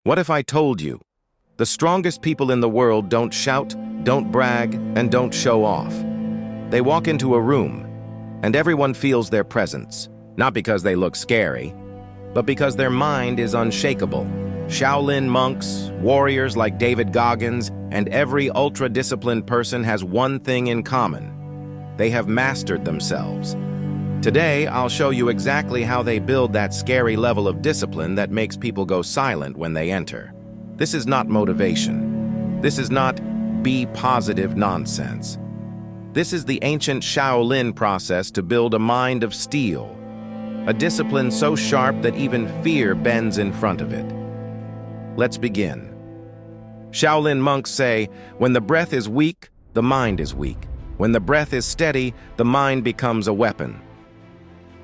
What if I told you? The strongest people in the world don't shout, don't brag, and don't show off. They walk into a room, and everyone feels their presence, not because they look scary, but because their mind is unshakable. Shaolin monks, warriors like David Goggins, and every ultra-disciplined person has one thing in common. They have mastered themselves. Today, I'll show you exactly how they build that scary level of discipline that makes people go silent when they enter. This is not motivation. This is not be positive nonsense. This is the ancient Shaolin process to build a mind of steel, a discipline so sharp that even fear bends in front of it. Let's begin. Shaolin monks say, when the breath is weak, the mind is weak. When the breath is steady, the mind becomes a weapon.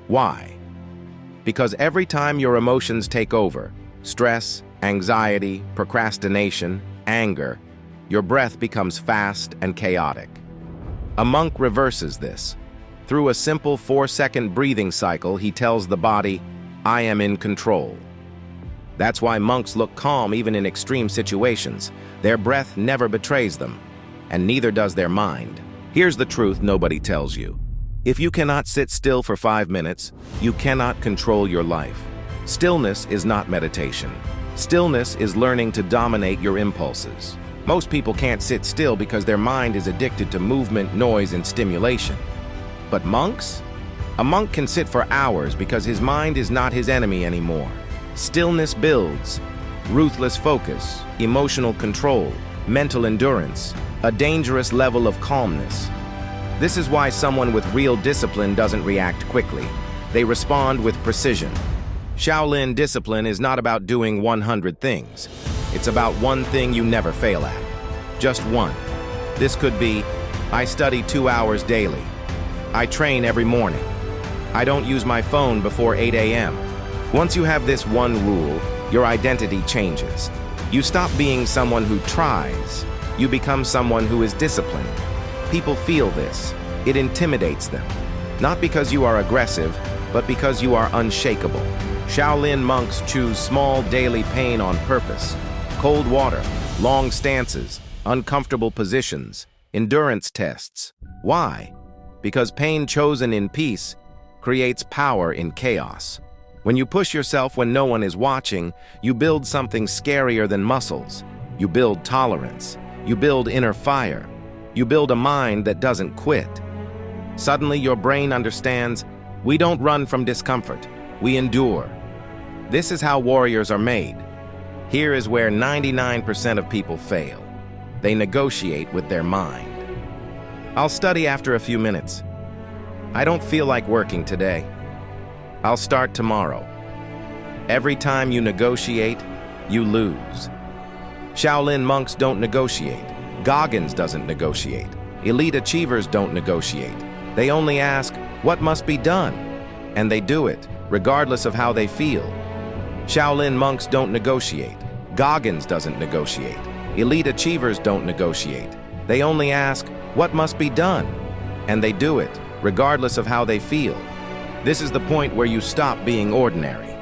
Why? Because every time your emotions take over, stress, anxiety, procrastination, anger, your breath becomes fast and chaotic. A monk reverses this. Through a simple 4-second breathing cycle, he tells the body, I am in control. That's why monks look calm even in extreme situations. Their breath never betrays them, and neither does their mind. Here's the truth nobody tells you. If you cannot sit still for 5 minutes, you cannot control your life. Stillness is not meditation. Stillness is learning to dominate your impulses. Most people can't sit still because their mind is addicted to movement, noise, and stimulation. But monks? A monk can sit for hours because his mind is not his enemy anymore. Stillness builds ruthless focus, emotional control, mental endurance, a dangerous level of calmness. This is why someone with real discipline doesn't react quickly. They respond with precision. Shaolin discipline is not about doing 100 things. It's about one thing you never fail at. Just one. This could be, I study 2 hours daily. I train every morning. I don't use my phone before 8 a.m. Once you have this one rule, your identity changes. You stop being someone who tries. You become someone who is disciplined. People feel this. It intimidates them. Not because you are aggressive, but because you are unshakable. Shaolin monks choose small daily pain on purpose. Cold water, long stances, uncomfortable positions, endurance tests. Why? Because pain chosen in peace creates power in chaos. When you push yourself when no one is watching, you build something scarier than muscles. You build tolerance. You build inner fire. You build a mind that doesn't quit. Suddenly, your brain understands, we don't run from discomfort. We endure. This is how warriors are made. Here is where 99% of people fail. They negotiate with their mind. I'll study after a few minutes. I don't feel like working today. I'll start tomorrow. Every time you negotiate, you lose. Shaolin monks don't negotiate. Goggins doesn't negotiate. Elite achievers don't negotiate. They only ask, what must be done? And they do it, regardless of how they feel. Shaolin monks don't negotiate. Goggins doesn't negotiate. Elite achievers don't negotiate. They only ask, what must be done? And they do it, regardless of how they feel. This is the point where you stop being ordinary.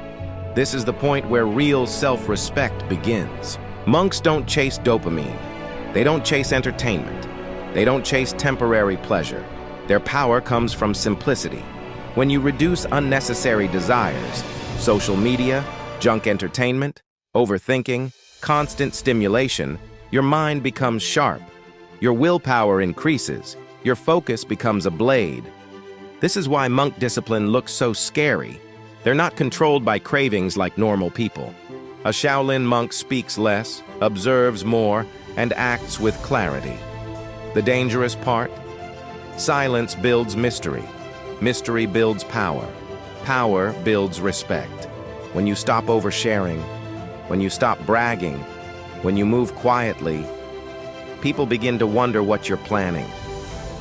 This is the point where real self-respect begins. Monks don't chase dopamine. They don't chase entertainment. They don't chase temporary pleasure. Their power comes from simplicity. When you reduce unnecessary desires, social media, junk entertainment, overthinking, constant stimulation, your mind becomes sharp. Your willpower increases. Your focus becomes a blade. This is why monk discipline looks so scary. They're not controlled by cravings like normal people. A Shaolin monk speaks less, observes more, and acts with clarity. The dangerous part? Silence builds mystery. Mystery builds power. Power builds respect. When you stop oversharing, when you stop bragging, when you move quietly, people begin to wonder what you're planning.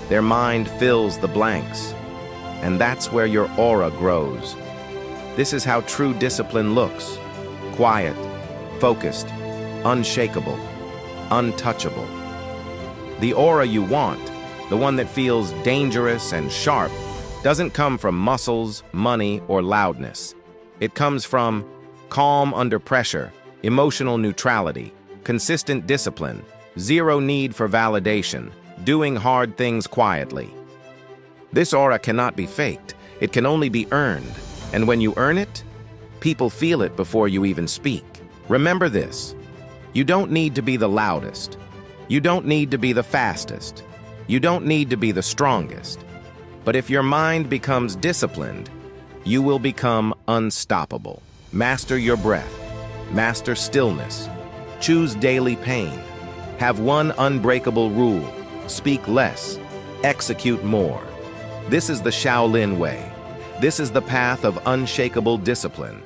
Their mind fills the blanks, and that's where your aura grows. This is how true discipline looks. Quiet, focused, unshakable, untouchable. The aura you want, the one that feels dangerous and sharp, doesn't come from muscles, money, or loudness. It comes from calm under pressure, emotional neutrality, consistent discipline, zero need for validation, doing hard things quietly. This aura cannot be faked. It can only be earned. And when you earn it, people feel it before you even speak. Remember this. You don't need to be the loudest. You don't need to be the fastest. You don't need to be the strongest. But if your mind becomes disciplined, you will become unstoppable. Master your breath. Master stillness. Choose daily pain. Have one unbreakable rule. Speak less. Execute more. This is the Shaolin way. This is the path of unshakable discipline.